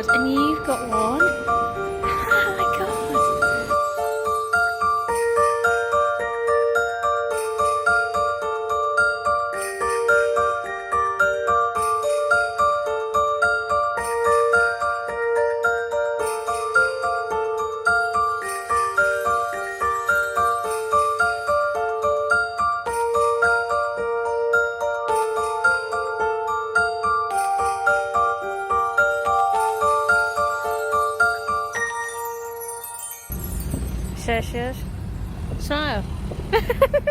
god, and you've got one? Oh my god. Shush, shush. Smile.